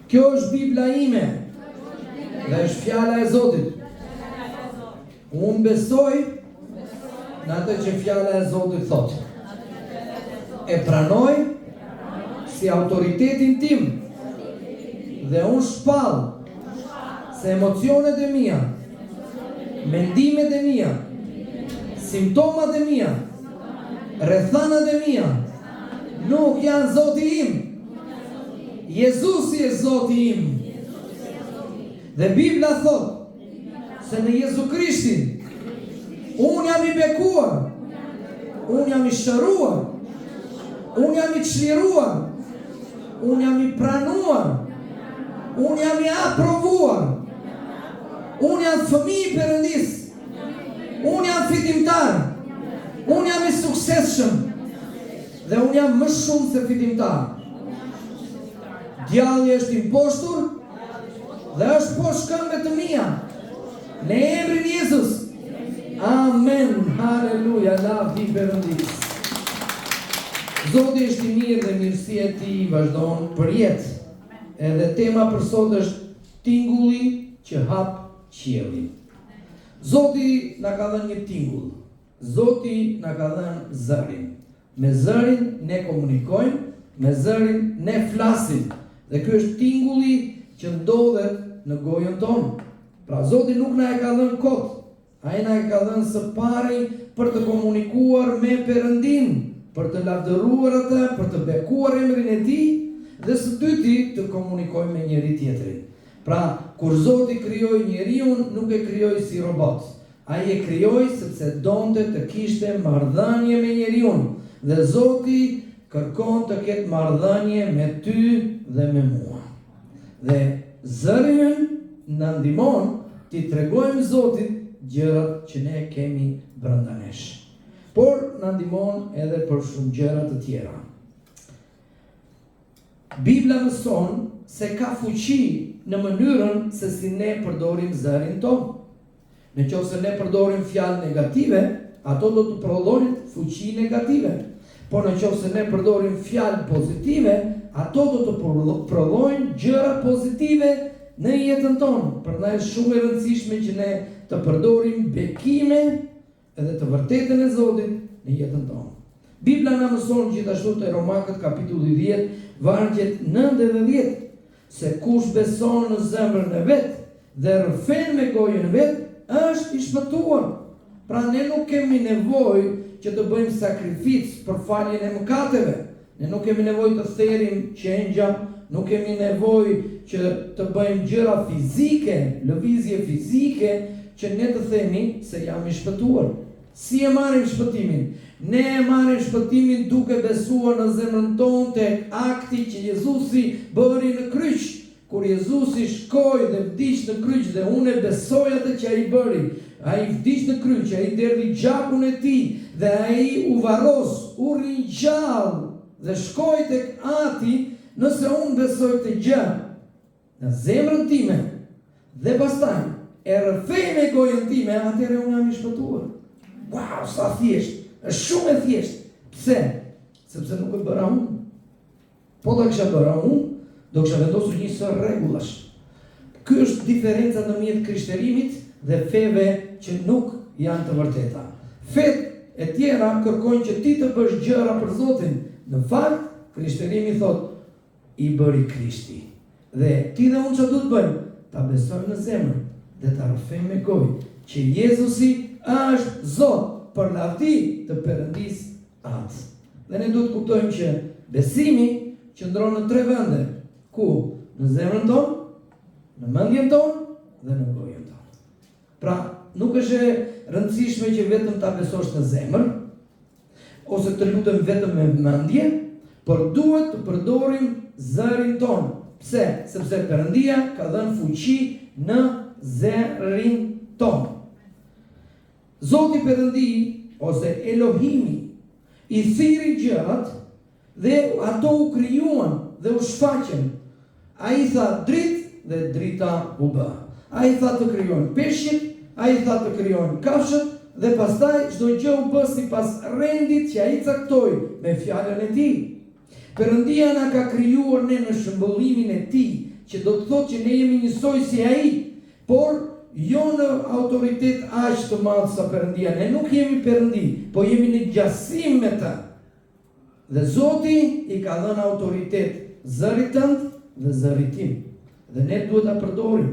Kjo është Bibla ime dhe është fjala e Zotit. Unë besoj në atë që fjala e Zotit thotë. E pranoj si autoritetin tim dhe unë shpall se emocionet e mia, mendimet e mia, simptomat e mia, rrethanat e mia nuk janë Zoti im. Jezusi është Zoti im. Dhe Bibla thot se në Jezu Krishtin unë jam i bekuar, unë jam i shëruar, unë jam i çliruar, unë jam i pranuar, unë jam i aprovuar, unë jam fëmijë i Perëndis, unë jam fitimtar, unë jam i suksesshëm dhe unë jam më shumë se fitimtar. Djalli është i mposhtur dhe është poshtë këmbëve të mia. Në emrin e Jezus. Amen. Haleluja. Lavdi Perëndis. Zoti është i mirë dhe mirësia e tij vazhdon për jetë. Edhe tema për sot është tingulli që hap qiellin. Zoti na ka dhënë një tingull. Zoti na ka dhënë zërin. Me zërin ne komunikojmë, me zërin ne flasim. Dhe ky është tingulli që ndodhet në gojën tonë. Pra Zoti nuk na e ka dhënë kot. Ai na e ka dhënë së pari për të komunikuar me Perëndin, për të lavdëruar atë, për të bekuar emrin e tij dhe së dyti të komunikojmë me njëri tjetrin. Pra, kur Zoti krijoi njeriu, nuk e krijoi si robot. Ai e krijoi sepse donte të kishte marrëdhënie me njeriu. Dhe Zoti kërkon të ketë marrëdhënie me ty dhe me mua. Dhe zëri ynë na ndihmon t'i tregojmë Zotit gjërat që ne kemi brenda nesh. Por na ndihmon edhe për shumë gjëra të tjera. Bibla mëson se ka fuqi në mënyrën se si ne përdorim zërin tonë. Nëse ne përdorim fjalë negative, ato do të prodhojnë fuqi negative. Por nëse ne përdorim fjalë pozitive, ato do të prodhojnë gjëra pozitive në jetën tonë. Prandaj është shumë e rëndësishme që ne të përdorim bekime edhe të vërtetën e Zotit në jetën tonë. Bibla na mëson gjithashtu te Romakët kapitulli 10, vargjet 9 dhe 10, se kush beson në zemrën e vet dhe rrëfen me gojën e vet, është i shpëtuar. Pra ne nuk kemi nevojë që të bëjmë sakrificë për faljen e mëkateve. Ne nuk kemi nevojë të therrim qengja, nuk kemi nevojë që të bëjmë gjëra fizike, lëvizje fizike, që ne të themi se jam i shpëtuar. Si e marrim shpëtimin? Ne e marrim shpëtimin duke besuar në zemrën tonë tek akti që Jezusi bëri në kryq. Kur Jezusi shkoi dhe vdiq në kryq dhe unë besoj atë që ai bëri. Ai vdiq në kryq, ai derdhi gjakun e tij dhe ai u varros, u ringjall dhe shkoi tek Ati. Nëse unë besoj këtë gjë në zemrën time dhe pastaj e rrëfej me gojën time, atëherë unë jam i shpëtuar. Wow, sa thjesht! Është shumë e thjesht. Pse? Sepse nuk e bëra unë. Po ta kisha bëra unë, do kisha vendosur një sër rregullash. Ky është diferenca ndërmjet krishterimit dhe feve që nuk janë të vërteta. Fet e tjera kërkojnë që ti të bësh gjëra për Zotin. Në fakt, krishterimi thotë i bëri Krishti. Dhe ti dhe unë që du të bëjmë? Ta besojmë në zemër dhe ta rrëfejmë me gojë që Jezusi është Zot për lavdi të Perëndis Atë. Dhe ne du të kuptojmë që besimi qëndron në 3 vende. Ku? Në zemrën tonë, në mendjen tonë dhe në gojën tonë. Pra, nuk është e rëndësishme që vetëm ta besosh në zemër, ose të lutem vetëm me mendje, por duhet të përdorim zërin tonë. Pse? Sepse Perëndia ka dhënë fuqi në zërin tonë. Zoti Perëndi ose Elohimi i thiri gjërat dhe ato u krijuan dhe u shfaqen. Ai tha dritë dhe drita u bë. Ai tha të krijojnë peshqit, ai tha të krijojnë kafshët dhe pastaj çdo gjë u bë sipas rendit që ai caktoi me fjalën e tij. Perëndia na ka krijuar ne në shëmbullimin e tij, që do të thotë që ne jemi njësoj si ai, por jo në autoritet aq të madh sa Perëndia. Ne nuk jemi Perëndi, po jemi në gjassim me ta. Dhe Zoti i ka dhënë autoritet zërit tënd dhe zërit tim. Dhe ne duhet ta përdorim.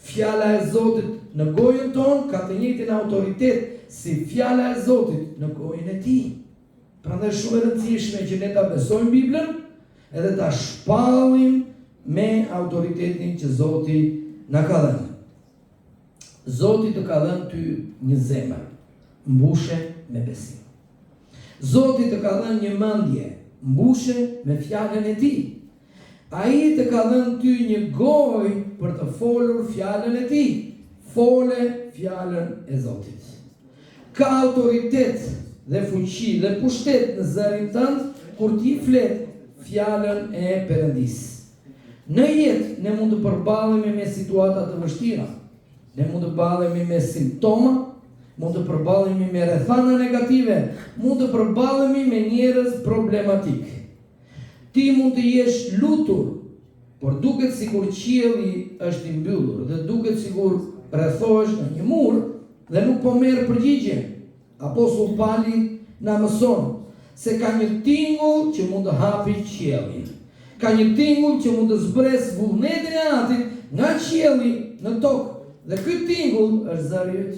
Fjala e Zotit në gojën tonë ka të njëjtin autoritet si fjala e Zotit në gojën e tij. Prandaj shumë e rëndësishme që ne ta besojmë Biblën edhe ta shpallim me autoritetin që Zoti na ka dhënë. Zoti të ka dhënë ty një zemër, mbushe me besim. Zoti të ka dhënë një mendje, mbushe me fjalën e tij. Ai të ka dhënë ty një gojë për të folur fjalën e tij. Fole fjalën e Zotit. Ka autoritet dhe fuqi dhe pushtet në zërin tënd kur ti flet fjalën e Perëndisë. Në jetë ne mund të përballemi me situata të vështira. Ne mund të përballemi me simptoma, mund të përballemi me rrethana negative, mund të përballemi me njerëz problematik. Ti mund të jesh lutur, por duket sikur qielli është i mbyllur dhe duket sikur rrethohesh në një mur dhe nuk po merr përgjigje. Apostull Pali na mëson se ka një tingull që mund të hapi qiellin. Ka një tingull që mund të zbresë vullnetin e Atit nga qielli në tokë. Dhe ky tingull është zëri yt.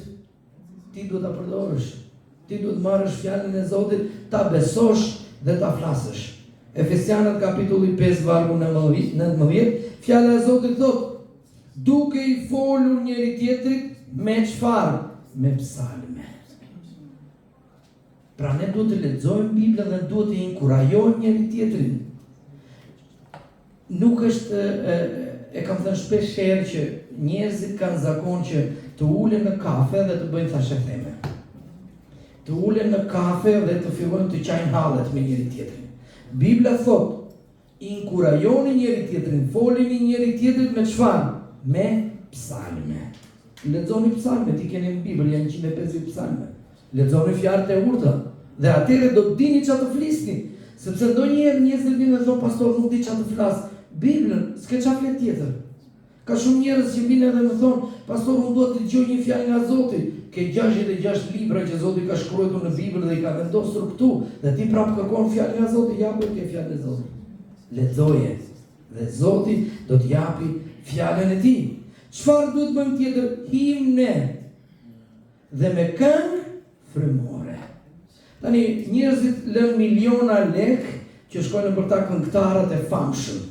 Ti duhet ta përdorësh. Ti duhet marrësh fjalën e Zotit, ta besosh dhe ta flasësh. Efesianët kapitulli 5 vargu 19, fjala e Zotit thotë: duke i folur njëri tjetrit me çfarë? Me psalme. Pra ne duhet të lexojmë Biblën dhe duhet të inkurajojmë njëri tjetrin. Nuk është e kam thënë shpesh herë që njerëzit kanë zakon që të ulen në kafe dhe të bëjnë thashetheme. Të ulen në kafe dhe të fillojnë të qajnë hallet me njëri tjetrin. Bibla thot, inkurajoni njëri tjetrin, folini njëri tjetrit me çfarë? Me psalme. Lexoni psalme, ti keni në Bibël, janë 150 psalme. Lexoni fjalët e urta dhe atëherë do të dini çfarë të flisni, sepse ndonjëherë njerëzit vinë dhe thonë pastor nuk di çfarë të flas. Biblën, s'ke çfarë flet tjetër. Ka shumë njerëz që vinë dhe më thonë, pastor, unë duhet të dëgjoj një fjalë nga Zoti. Ke 66 libra që Zoti ka shkruar në Bibël dhe i ka vendosur këtu, dhe ti prapë kërkon fjalë nga Zoti, japi ke fjalën e Zotit. Lexoje dhe Zoti do të japi fjalën e tij. Çfarë duhet bëjmë tjetër? Himne dhe me këngë frymore. Tani njerëzit lënë miliona lekë që shkojnë për ta këngëtarët e famshëm.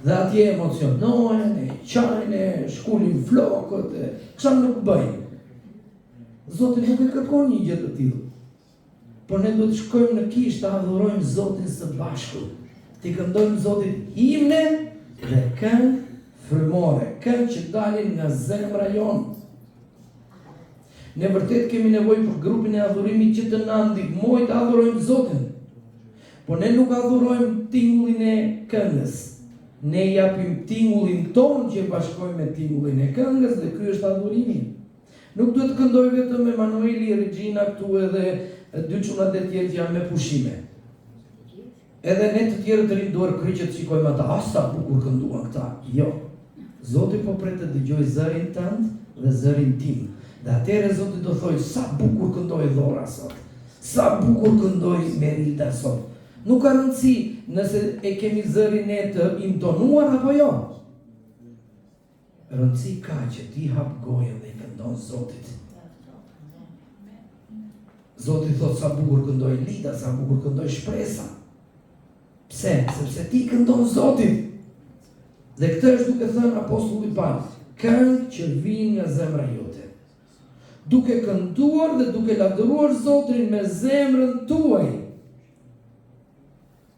Dhe atje emocionohen, e qajnë, shkullin flokët, çfarë nuk bëjnë. Zoti nuk e kërkon një gjë të tillë. Por ne do të shkojmë në kishë të adhurojmë Zotin së bashku. Ti këndojmë Zotit himne dhe këngë frymore, këngë që dalin nga zemra jonë. Ne vërtet kemi nevojë për grupin e adhurimit që të na ndihmojë të adhurojmë Zotin. Por ne nuk adhurojmë tingullin e këngës. Ne japim tingullin ton që bashkojmë me tingullin e këngës dhe ky është adhurimi. Nuk duhet të këndoj vetëm Emanueli, Regina këtu edhe dy çunat e tjerë që janë me pushime. Edhe ne të tjerë të rinë duar kryqet shikojmë ata, sa bukur kënduan këta. Jo. Zoti po pret të dëgjoj zërin tënd dhe zërin tim. Dhe atëherë Zoti do thojë sa bukur këndoi Dhora sot. Sa bukur këndoi Merilda sot. Nuk ka rëndësi nëse e kemi zërin e të intonuar apo jo. Rëndësi ka që ti hap gojën dhe i këndon Zotit. Zoti thot sa bukur këndoi Lida, sa bukur këndoi Shpresa. Pse? Sepse ti këndon Zotit. Dhe këtë është duke thënë apostulli Pavli, këngë që vijnë nga zemra jote. Duke kënduar dhe duke lavdëruar Zotin me zemrën tuaj.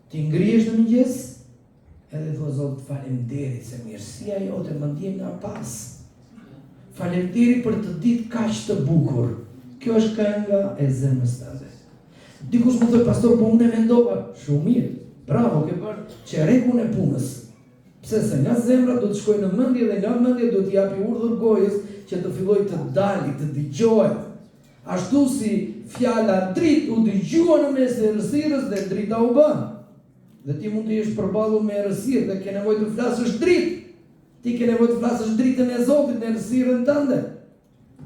Ti ngrihesh në mëngjes, edhe thua Zot, faleminderit se mirësia jote më ndjen nga pas. Faleminderit për të ditë kaq të bukur. Kjo është kënga e zemrës tënde. Dikush më thoi, pastor, po unë e mendova, shumë mirë. Bravo, ke bërë çerekun e punës. Pse se nga zemra do të shkojë në mendje dhe nga mendje do t'i japi urdhër gojës që të fillojë të dalë, të dëgjohet. Ashtu si fjala dritë u dëgjua në mes të errësirës dhe drita u bën. Dhe ti mund të jesh përballur me errësirë dhe ke nevojë të flasësh dritë. Ti ke nevojë të flasësh dritën e Zotit në errësirën tënde.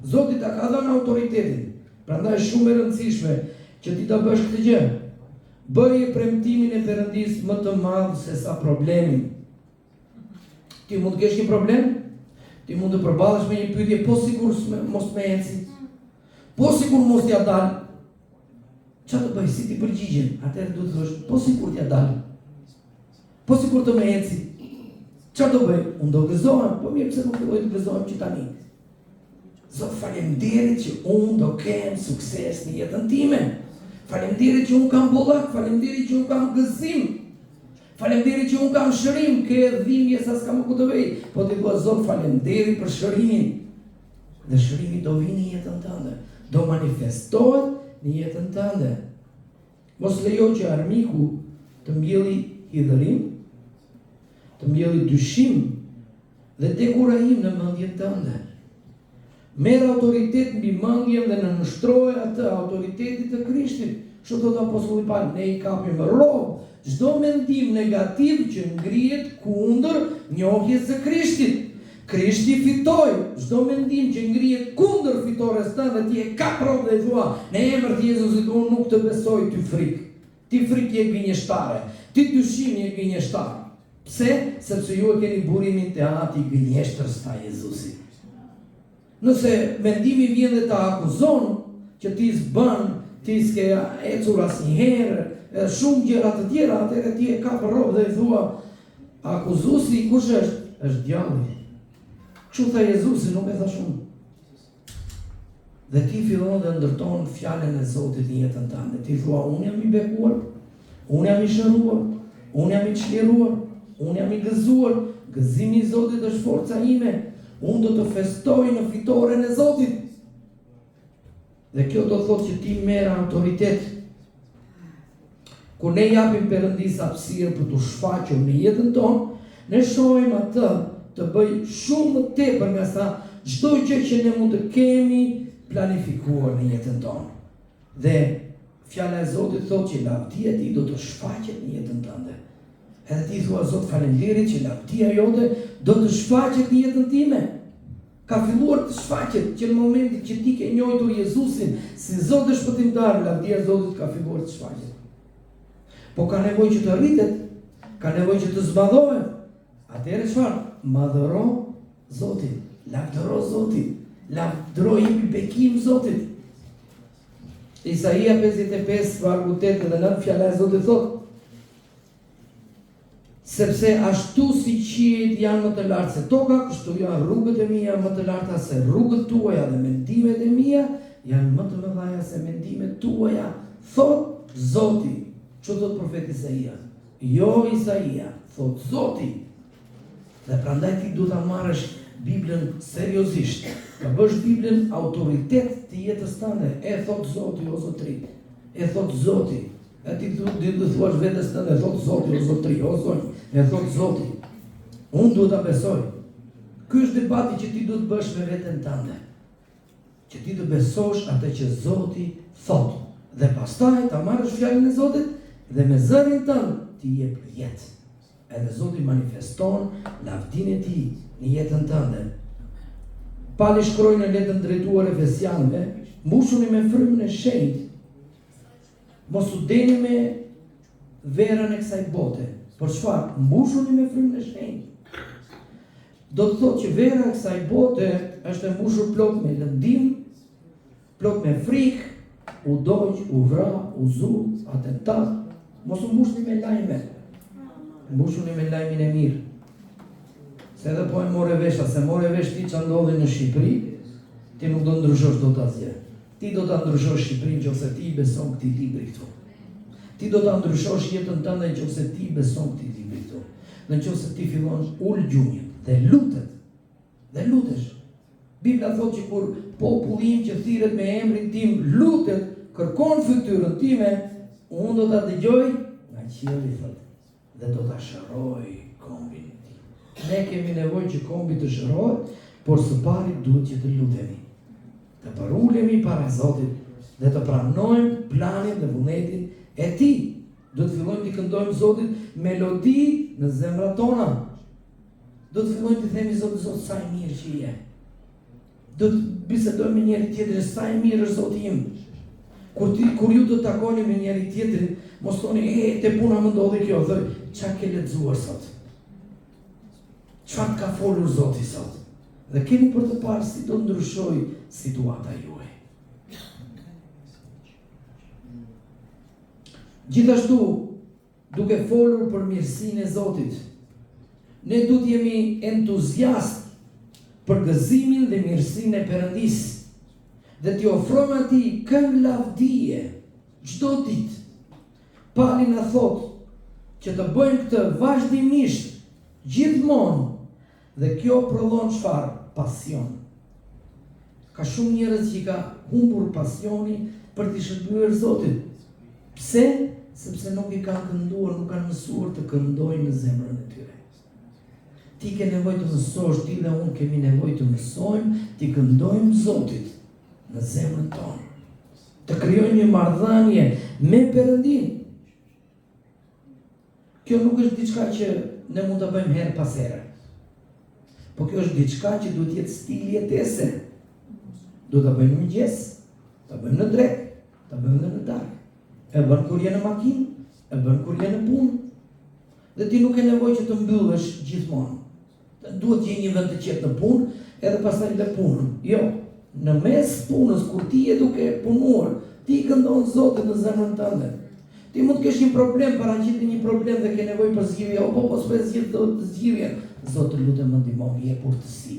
Zoti ta ka dhënë autoritetin. Prandaj është shumë e rëndësishme që ti ta bësh këtë gjë. Bëje premtimin e Perëndis më të madh se sa problemin. Ti mund të kesh një problem, ti mund të përballesh me një pyetje, po sigur mos më eci. Po sigur mos t'ja dal. Çfarë të bëj si ti përgjigjen? Atëherë duhet të thosh, po sigur t'ja dal. Po sigur të më eci. Çfarë do bëj? Unë do gëzohem, po mirë pse nuk filloj të gëzohem që tani. Zot, faleminderit që unë do kem sukses në jetën time. Faleminderit që unë kam bollak, faleminderit që unë kam gëzim. Faleminderit që unë kam shërim, ke dhimbje sa s'kam ku të vej. Po ti thua Zot, faleminderit për shërimin. Dhe shërimi do vinë në jetën tënde, do manifestohet në jetën tënde. Mos lejo që armiku të mbjelli hidhërim, të mbjelli dyshim dhe dekurajim në mendjen tënde. Merë autoritet mbi mendjen dhe në nështroje atë autoritetit të Krishtit. Kështu thot apostulli Paul, ne i kapim rrobë çdo mendim negativ që ngrihet kundër njohjes së Krishtit. Krishti fitoi çdo mendim që ngrihet kundër fitores tënde, ti e kap rrobë dhe thua, në emër të Jezusit unë nuk të besoj ty frikë. Ti frikë je gënjeshtare, ti dyshim je gënjeshtare. Pse? Sepse ju e keni burimin të ati gënjeshtërës ta Jezusit. Nëse mendimi vjen dhe ta akuzon që ti s'bën, ti s'ke ecur asnjëherë, shumë gjëra të tjera, atëherë ti e kap rrobë dhe i thua, akuzuesi kush është? Është djalli. Kështu tha Jezusi, nuk e tha shumë. Dhe ti fillon dhe ndërton fjalën e Zotit në jetën tënde. Ti thua, unë jam i bekuar, unë jam i shëruar, unë jam i çliruar, unë jam i gëzuar, gëzimi i Zotit është forca ime. Unë do të festoj në fitoren e Zotit. Dhe kjo do thotë që ti merr autoritet. Kur ne japim Perëndis hapësirë për të shfaqur në jetën tonë, ne shohim atë të bëj shumë më tepër nga sa çdo gjë që ne mund të kemi planifikuar në jetën tonë. Dhe fjala e Zotit thotë që lavdia e tij do të shfaqet në jetën tënde. Edhe ti thua, Zot, faleminderit që lavdia jote do të shfaqet në jetën time. Ka filluar të shfaqet që në momentin që ti ke njohur Jezusin si Zot dhe shpëtimtar, lavdia e Zotit ka filluar të shfaqet. Po ka nevojë që të rritet, ka nevojë që të zbadhohet. Atëherë çfarë? Madhëro Zotin, lavdëro Zotin, lavdëro jepi bekim Zotit. Isaia 55 vargu 8 dhe 9 fjala e Zotit thotë, sepse ashtu si qiejt janë më të lartë se toka, kështu janë rrugët e mia më të larta se rrugët tuaja dhe mendimet e mia janë më të mëdha se mendimet tuaja, thot Zoti. Çu thot profeti Isaia? Jo Isaia, thot Zoti. Dhe prandaj ti duhet ta marrësh Biblën seriozisht. Ta bësh Biblën autoritet të jetës tënde. E thot Zoti o Zotri. E thot Zoti. E ti du thuash vetes tënde, e thot Zoti o Zotri, o zonjë. E thot Zoti. Unë duhet ta besoj. Ky është debati që ti duhet bësh me veten tënde. Që ti të besosh atë që Zoti thot. Dhe pastaj ta marrësh fjalën e Zotit dhe me zërin tënd ti jep jetë. Edhe Zoti manifeston lavdinë e tij në jetën tënde. Pali shkroi në letrën drejtuar Efesianëve, mbushuni me frymën e shenjtë. Mos u deni me verën e kësaj bote. Por çfarë? Mbushuni me frymën e shenjtë. Do të thotë që vera e kësaj bote është e mbushur plot me lëndim, plot me frikë, u dogj, u vra, u zu, atentat. Mos u mbushni me lajme. Mbushuni me lajmin e mirë. Se edhe po e more vesha, se more vesh ti që ndodhi në Shqipëri, ti nuk do ndryshosh dot asgjë. Ti do ta ndryshosh Shqipërinë nëse ti beson këtij libri këtu. Ti do ta ndryshosh jetën tënde nëse ti beson këtij libri këtu. Nëse ti fillon ul gjunjë dhe lutet. Dhe lutesh. Bibla thotë që kur populli im që thirret me emrin tim lutet, kërkon fytyrën time, unë do ta dëgjoj nga qielli thotë dhe do ta shëroj kombin tim. Ne kemi nevojë që kombi të shërohet, por së pari duhet që të lutemi. Të përulemi para Zotit dhe të pranojmë planin dhe vullnetin e Tij. Do të fillojmë të këndojmë Zotit melodi në zemrat tona. do të fillojmë të themi Zot, sa i mirë që je. Do të bisedojmë me njëri tjetrin, sa i mirë është Zoti im. Kur ju do të takoni me njëri tjetrin, mos thoni, te puna më ndodhi kjo, thoj, çfarë ke lexuar sot? Çfarë ka folur Zoti sot? Dhe keni për të parë si do ndryshoj situata juaj. Gjithashtu, duke folur për mirësinë e Zotit, ne duhet jemi entuziast për gëzimin dhe mirësinë e Perëndis, dhe t'i ofrojmë atij këngë lavdije çdo ditë. Pali na thot që të bëjmë këtë vazhdimisht, gjithmonë, dhe kjo prodhon çfarë? Pasion. Ka shumë njerëz që ka humbur pasioni për t'i shërbyer Zotit. Pse? Sepse nuk i kanë kënduar, nuk kanë mësuar të këndojnë në zemrën e tyre. Ti ke nevojë të mësosh, ti dhe unë kemi nevojë të mësojmë, të këndojmë Zotit në zemrën tonë. Të krijojmë një marrëdhënie me Perëndin. Kjo nuk është diçka që ne mund ta bëjmë herë pas here. Po kjo është diçka që duhet jetë stil jetese. Duhet ta bëjmë në mëngjes, ta bëjmë në drekë, ta bëjmë në darkë. E bën kur je në makinë, e bën kur je në punë. Dhe ti nuk ke nevojë që të mbyllesh gjithmonë. Duhet të je një vend të qetë në punë, edhe pastaj në punën. Jo, në mes punës kur ti je duke punuar, ti këndon Zotin në zemrën tënde. Ti mund të kesh një problem, paraqit një problem dhe ke nevojë për zgjidhje, apo po s'po zgjidhje. Zot, lutem më ndihmo, jep urtësi.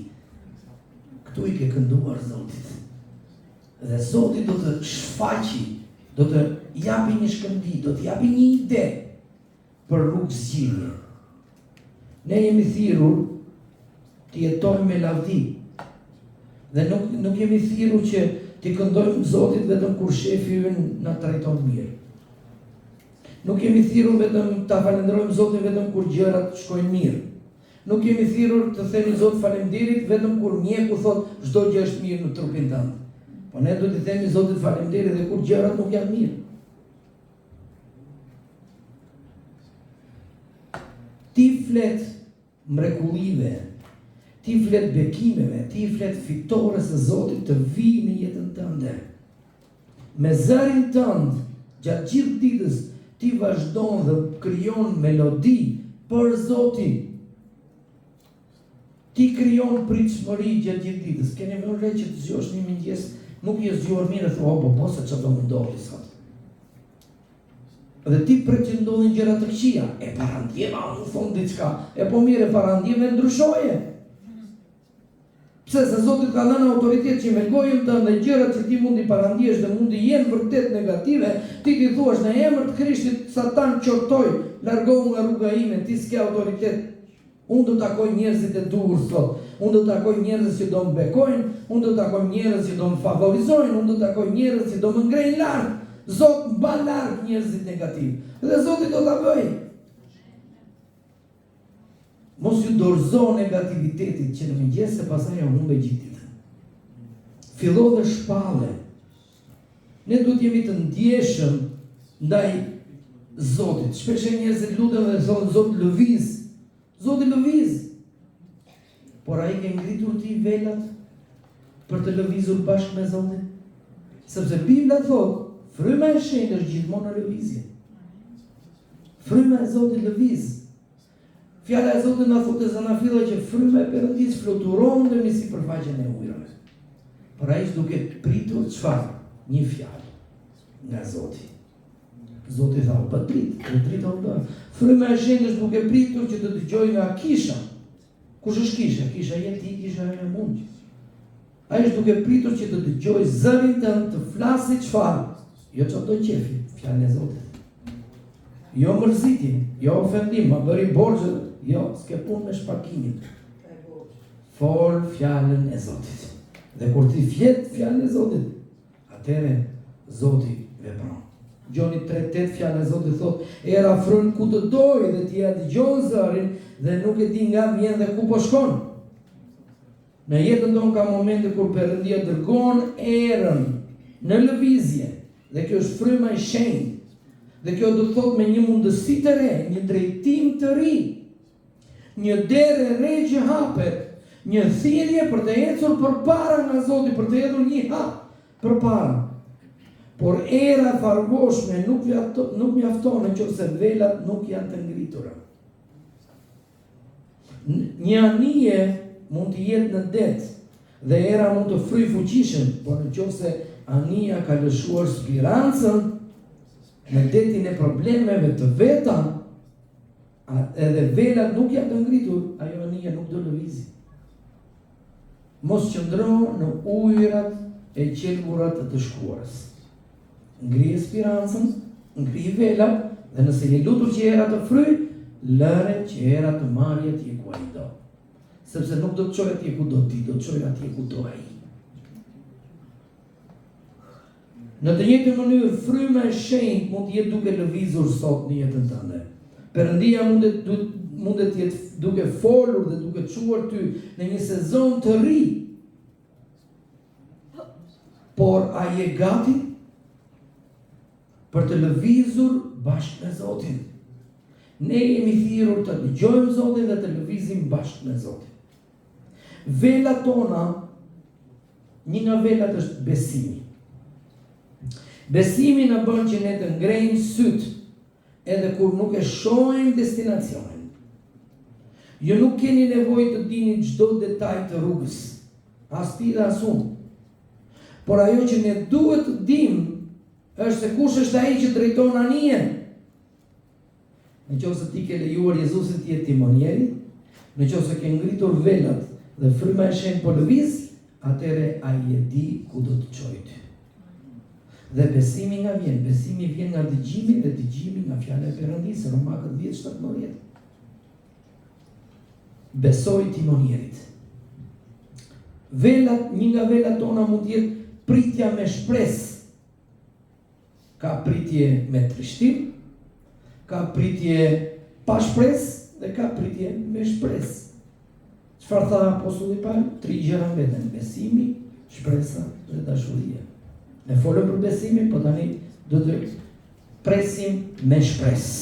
Ktu i ke kënduar Zotit. Dhe Zoti do të shfaqi, do të japi një shkëmbim, do të japi një ide për rrugë zgjidhje. Ne jemi thirrur të jetojmë me lavdi. Dhe nuk jemi thirrur që të këndojmë Zotit vetëm kur shefi ynë na trajton mirë. Nuk jemi thirrur vetëm ta falenderojmë Zotin vetëm kur gjërat shkojnë mirë. Nuk jemi thirrur të themi Zot faleminderit vetëm kur mjeku thot çdo gjë është mirë në trupin tënd. Po ne duhet të themi Zotit faleminderit edhe kur gjërat nuk janë mirë. Ti flet mrekullive, ti flet bekimeve, ti flet fitores së Zotit të vijë në jetën tënde. Me zërin tënd, gjatë gjithë ditës, ti vazhdon dhe krijon melodi për Zotin. Ti krijon pritshmëri gjatë gjithë ditës. Keni vënë që të zgjohesh një mëngjes, nuk je zgjuar mirë, thua po se çfarë do më ndodhi sot. Dhe ti pret që ndodhin gjëra të këqija, e parandjeva unë thon diçka, e po mirë parandjeve ndryshoje. Pse se Zoti ka dhënë autoritet që me gojën tënde gjërat që ti mundi parandjesh dhe mundi jenë vërtet negative, ti thuash në emër të Krishtit, Satan qortoj, largohu nga rruga ime, ti s'ke autoritet. Unë do takoj njerëzit e duhur sot. Unë do takoj njerëz që do më bekojnë, unë do takoj njerëz që do më favorizojnë, unë do takoj njerëz që do më ngrejnë lart. Zot mba lart njerëzit negativ. Dhe Zoti do ta bëj. Mos ju dorëzo negativitetit që në mëngjes e pastaj ja humbe gjithë ditën. Fillo dhe shpalle. Ne duhet jemi të ndjeshëm ndaj Zotit. Shpesh njerëzit luten dhe thonë Zot lëviz. Zoti lëviz. Por ai ke ngritur ti velat për të lëvizur bashkë me Zotin? Sepse Bibla thot, fryma e shenjtë është gjithmonë në lëvizje. Fryma e Zotit lëviz. Fjala e Zotit na thotë zanafilla që fryma e Perëndis fluturon dhe si përfaqen e ujërave. Por ai është duke pritur çfarë? Një fjalë nga Zoti. Zoti tha, po drit onda. Fryma e shenjtë është duke pritur që të dëgjojë nga kisha. Kush është kisha? Kisha je ti, kisha e mund. Ai është duke pritur që të dëgjojë zërin tënd të flasë çfarë? Jo çdo qefi, fjalën e Zotit. Jo mërzitje, jo ofendim, ma bëri borxhe, jo, s'ke punë me shparkimin. Fol fjalën e Zotit. Dhe kur ti flet fjalën e Zotit, atëherë Zoti vepron. Gjoni 3:8 fjala e Zotit thot, era fryn ku të dojë dhe ti ja dëgjon zërin dhe nuk e di nga vjen dhe ku po shkon. Në jetën tonë ka momente kur Perëndia dërgon erën në lëvizje dhe kjo është fryma e shenjtë. Dhe kjo do të thot me një mundësi të re, një drejtim të ri. një derë e re që hapet, një thirrje për të ecur përpara nga Zoti, për të hedhur një hap përpara. Por era e farvoshme nuk mjafton nëse velat nuk janë të ngritura. Një anije mund të jetë në det dhe era mund të fryjë fuqishëm, por nëse anija ka lëshuar spirancën në detin e problemeve të veta, edhe velat nuk janë të ngritur, ajo anija nuk do lëvizi. Mos qëndro në ujërat e qelburat të shkuarës. Ngrije spirancën, ngrije velat, dhe nëse je lutur që era të fryjë, lëre që era të marrë atje ku ai do. Sepse nuk do të çojë atje ku do ti, do të çojë atje ku do ai. Në të njëjtën mënyrë, fryma e shenjtë mund të jetë duke lëvizur sot në jetën tënde. Perëndia mund të jetë duke folur dhe duke çuar ty në një sezon të ri. Por a je gati për të lëvizur bashkë me Zotin? Ne jemi thirrur të dëgjojmë Zotin dhe të lëvizim bashkë me Zotin. Velat tona, një nga velat është besimi. Besimi na bën që ne të ngrejmë syt edhe kur nuk e shohim destinacionin. Ju nuk keni nevojë të dini çdo detaj të rrugës, as ti dhe as unë. Por ajo që ne duhet të dimë është se kush është ai që drejton anijen. Nëse ti ke lejuar Jezusin të jetë timonieri, nëse ke ngritur velat dhe fryma e shenjtë po lëviz, atëre ai e di ku do të çojë ty. Dhe besimi nga vjen, besimi vjen nga dëgjimi dhe dëgjimi nga fjala e Perëndisë, Romakët 10:17. Besoj timonierit. Velat, një nga velat tona mund të jetë pritja me shpresë. Ka pritje me trishtim, ka pritje pa shpresë dhe ka pritje me shpresë. Çfarë tha apostulli Paul? 3 gjëra veten: besimi, shpresa dhe dashuria. Ne folëm për besimin, po tani do të presim me shpresë.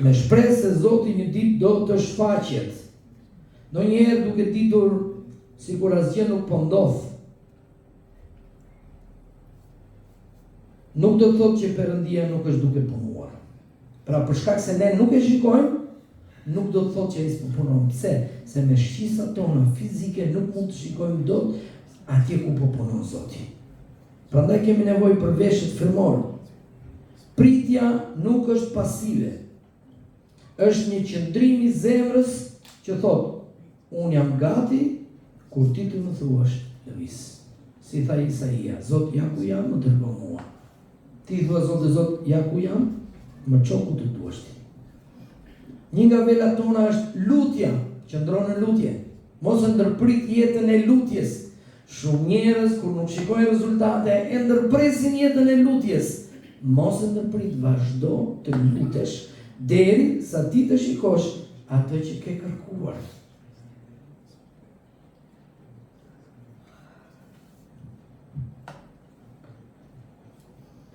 Me shpresë se Zoti një ditë do të shfaqet. Ndonjëherë duke ditur sikur asgjë nuk po ndodh. Nuk do të thotë që Perëndia nuk është duke punuar. Pra për shkak se ne nuk e shikojmë, nuk do të thotë që ai s'po punon. Pse? Se me shqisat tona fizike nuk mund të shikojmë dot atje ku po punon Zoti. Prandaj kemi nevojë për veshët frymor. Pritja nuk është pasive. Është një qëndrim i zemrës që thotë: unë jam gati kur ti të më thuash lëviz. Si tha Isaia: Zot, ja ku jam, më dërgo mua. Ti thua Zot, ja ku jam, më ço ku të duash ti. Një nga velat tona është lutja, qëndron në lutje. Mos e ndërprit jetën e lutjes. Shumë njerëz kur nuk shikojnë rezultate e ndërpresin jetën e lutjes. Mos e ndërprit, vazhdo të lutesh deri sa ti të shikosh atë që ke kërkuar.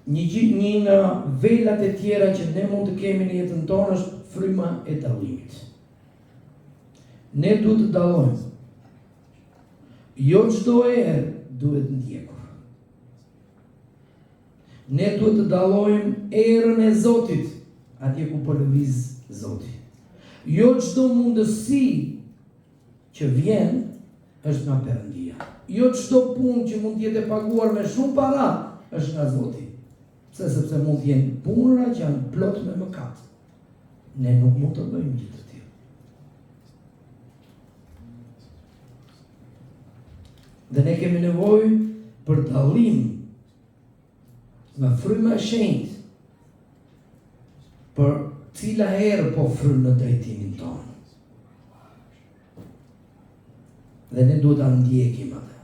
Një nga velat e tjera që ne mund të kemi në jetën tonë është fryma e dallimit. Ne duhet të dallojmë. Jo çdo erë duhet ndjekur. Ne duhet të dallojmë erën e Zotit atje ku po lëviz Zoti. Jo çdo mundësi që vjen është nga Perëndia. Jo çdo punë që mund të jetë e paguar me shumë para është nga Zoti. Sepse mund të jenë punëra që janë plot me mëkat. Ne nuk mund të bëjmë gjë të tillë. Dhe ne kemi nevojë për dallim nga fryma e shenjtë, për cila herë po fryn në drejtimin tonë. Dhe ne duhet ta ndjekim atë.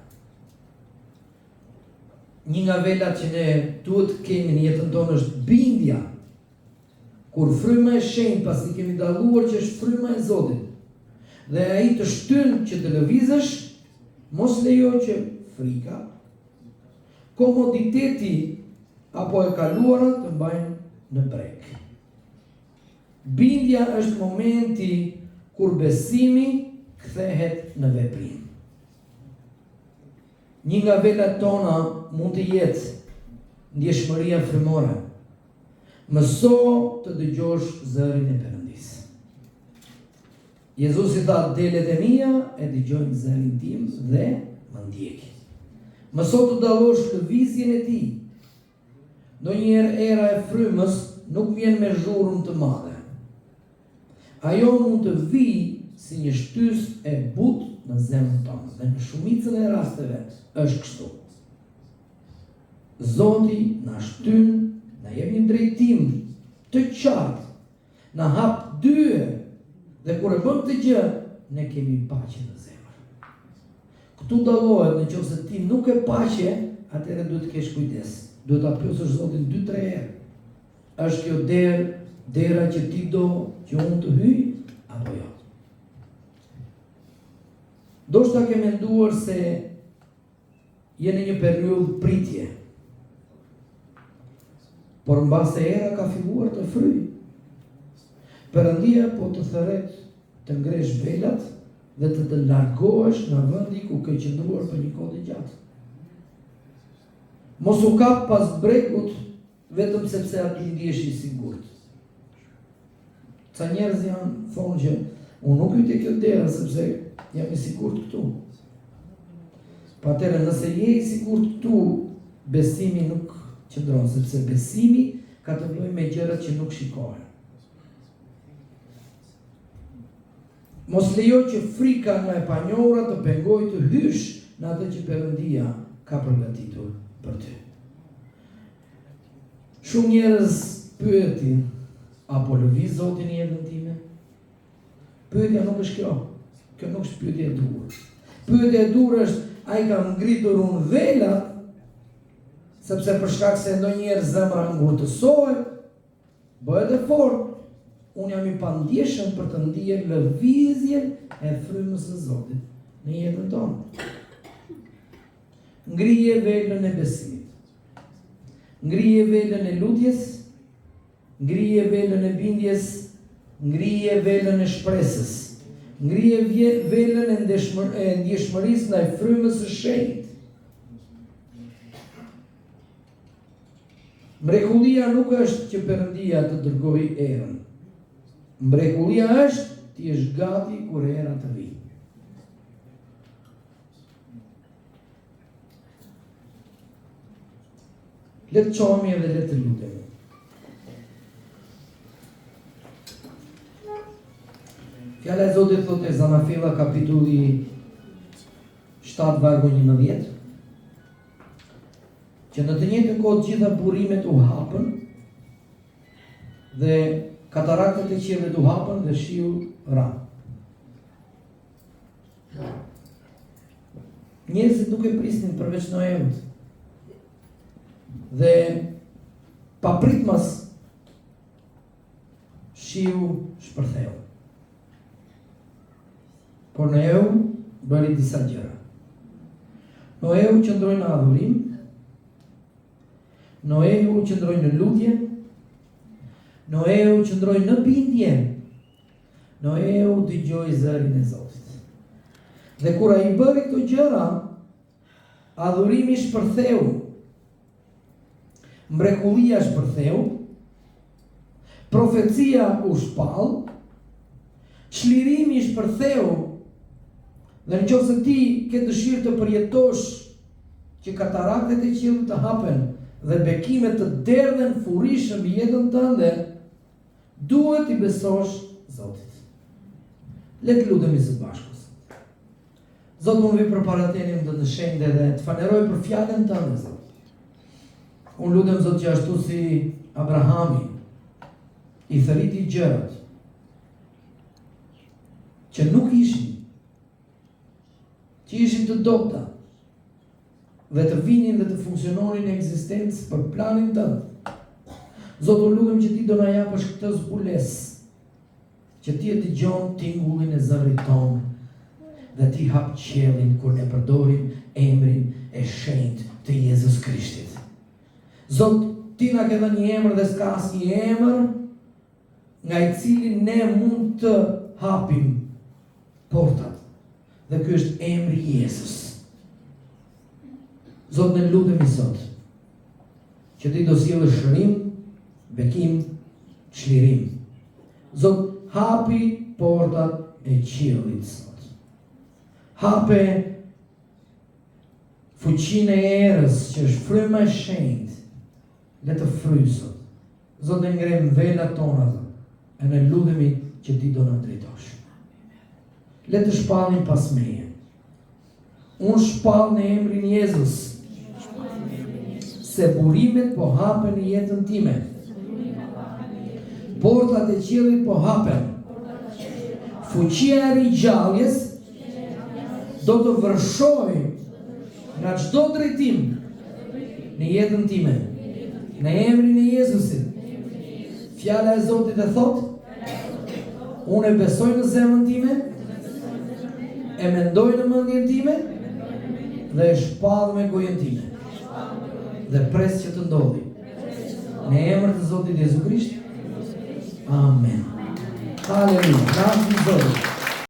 Një nga velat që ne duhet kemi në jetën tonë është bindja. Kur fryma e shenjtë, pasi kemi dalluar që është fryma e Zotit, dhe ai të shtyn që të lëvizësh, mos lejo që frika, komoditeti apo e kaluara të mbajnë në breg. Bindja është momenti kur besimi kthehet në veprim. Një nga velat tona mund të jetë ndjeshmëria frymore. Mëso të dëgjosh zërin e Perëndis. Jezusi tha, delet e mia e dëgjojnë zërin tim dhe më ndjekin. Mëso të dallosh lëvizjen e tij. Ndonjëherë era e frymës nuk vjen me zhurmë të madhe. Ajo mund të vijë si një shtys e butë në zemrën tonë, dhe në shumicën e rasteve është kështu. Zoti na shtyn, na jep një drejtim të qartë, na hap dye, dhe kur e bëm këtë gjë, ne kemi paqe në zemër. Këtu dallohet, nëse ti nuk e paqe, atëherë duhet të kesh kujdes. Duhet ta pyesësh Zotin 2-3 herë. Është kjo dera që ti do që unë të hyj apo jo? Do shta ke menduar se je në një periudhë pritje, por mbase era ka filluar të fryj. Perëndia po të thërret të ngresh velat dhe të largohesh nga vendi ku ke qëndruar për një kohë të gjatë. Mos u kap pas brekut vetëm sepse aty ndihesh i sigurt. Ca njerëz thonë që unë nuk hyj te kjo dera sepse jam i sigurt këtu. Atëherë nëse je i sigurt këtu, besimi nuk qëndron, sepse besimi ka të bëjë me gjërat që nuk shikohen. Mos lejo që frika nga e panjohura të pengojë të hysh në atë që Perëndia ka përgatitur për ty. Shumë njerëz pyetin, apo lëviz Zoti në jetën time? Pyetja nuk është kjo. Kjo nuk është pyetje e dur. Pyetja e dur është, a i ka ngritur unë velat, sepse për shkak se ndonjëherë zemra ngurtësohet, bëhet e fortë. Unë jam i pandjeshëm për të ndier lëvizjen e frymës së Zotit në jetën tonë. Ngrije velën e besimit. Ngrije velën e lutjes, ngrije velën e bindjes, ngrije velën e shpresës. Ngrije velën e ndjeshmërisë ndaj frymës së shenjtë. Mrekullia nuk është që Perëndia të dërgojë erën. Mrekullia është ti jesh gati kur era të vijë. Le të çohemi dhe le të lutemi. Fjala e Zotit thotë në Zanafilla kapitulli 7 vargu 11, që në të njëjtën kohë të gjitha burimet u hapën dhe kataraktet e qiellit u hapën dhe shiu ra. Njerëzit nuk e prisnin përveç Noeut. Dhe papritmas shiu shpërtheu. Por Noeu bëri disa gjëra. Noeu qëndroi në adhurim, Noeu qëndroi në lutje, Noeu qëndroi në bindje, Noeu dëgjoi zërin e Zotit. Dhe kur ai bëri këto gjëra, adhurimi shpërtheu, mrekullia shpërtheu, profecia u shpall, çlirimi shpërtheu. Dhe nëse ti ke dëshirë të përjetosh që kataraktet e qiellit të hapen dhe bekimet të derdhen furishëm mbi jetën tënde, duhet i besosh Zotit. Le të lutemi së bashku. Zotë, unë vi përpara teje të të shenjtë dhe të falenderoj për fjalën tënde, Zot. Unë lutem, Zot, që ashtu si Abrahami i thërriti gjërat që nuk ishin, që ishin të dobta dhe të vinin dhe të funksiononin në ekzistencë për planin tënd. Zotë, unë lutem që ti do na japësh këtë zbulesë, që ti e dëgjon tingullin e zërit tonë dhe ti hap qiellin kur ne përdorim emrin e shenjtë të Jezus Krishtit. Zot, ti na ke dhënë një emër dhe s'ka asnjë emër nga i cili ne mund të hapim portat. Dhe ky është emri Jezus. Zot, ne lutemi sot që ti do sjellësh shërim, bekim, çlirim. Zot, hapi portat e qiellit sot. Hape fuqinë e erës që është fryma e shenjtë. Le të fryj sot. Zot, ne ngrem velat tona e ne lutemi që ti do na drejtosh. Le të shpallnim pas meje. Unë shpall në emrin Jezus. Se burimet po hapen në jetën time. Portat e qiellit po hapen. Fuqia e ringjalljes do të vërshoj nga çdo drejtim në jetën time. Në emrin e Jezusit. Fjala e Zotit e thot, unë e besoj në zemrën time, e mendoj në mendjen time dhe e shpall me gojën time. Dhe pres që të ndodhi. Në emër të Zotit Jezu Krisht. Amen. Haleluja. Lavdi Zotit.